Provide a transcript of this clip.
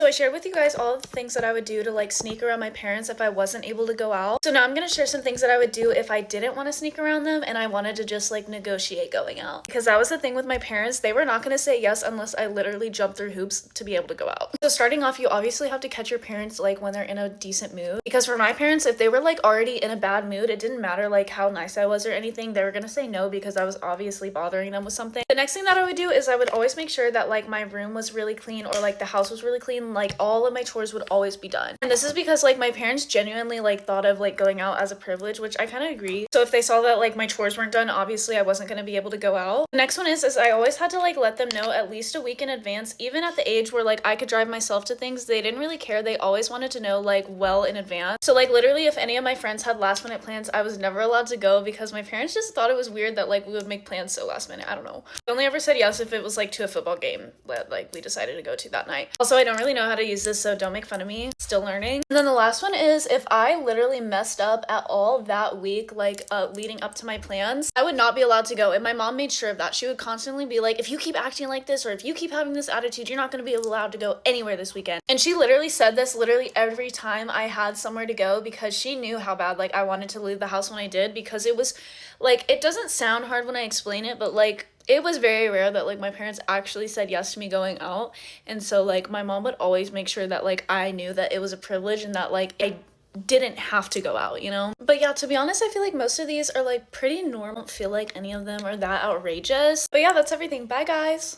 So I shared with you guys all of the things that I would do to like sneak around my parents if I wasn't able to go out. So now I'm gonna share some things that I would do if I didn't want to sneak around them and I wanted to just like negotiate going out. Because that was the thing with my parents. They were not gonna say yes unless I literally jumped through hoops to be able to go out. So starting off, you obviously have to catch your parents like when they're in a decent mood. Because for my parents, if they were like already in a bad mood, it didn't matter like how nice I was or anything. They were gonna say no because I was obviously bothering them with something. The next thing that I would do is I would always make sure that like my room was really clean or like the house was really clean. Like all of my chores would always be done. And this is because like my parents genuinely like thought of like going out as a privilege, which I kind of agree. So if they saw that like my chores weren't done, obviously I wasn't going to be able to go out. The next one is I always had to like let them know at least a week in advance. Even at the age where like I could drive myself to things, they didn't really care. They always wanted to know like well in advance. So like literally if any of my friends had last minute plans, I was never allowed to go because my parents just thought it was weird that like we would make plans so last minute. I don't know. I only ever said yes if it was like to a football game that like we decided to go to that night. Also, I don't really know how to use this, so don't make fun of me. Still learning. And then the last one is if I literally messed up at all that week, like leading up to my plans, I would not be allowed to go. And my mom made sure of that. She would constantly be like, if you keep acting like this or if you keep having this attitude, you're not going to be allowed to go anywhere this weekend. And she literally said this literally every time I had somewhere to go because she knew how bad like I wanted to leave the house when I did, because it was like, it doesn't sound hard when I explain it, but like it was very rare that like my parents actually said yes to me going out. And so like my mom would always make sure that like I knew that it was a privilege and that like I didn't have to go out, you know? But yeah, to be honest, I feel like most of these are like pretty normal. I don't feel like any of them are that outrageous. But yeah, that's everything. Bye guys.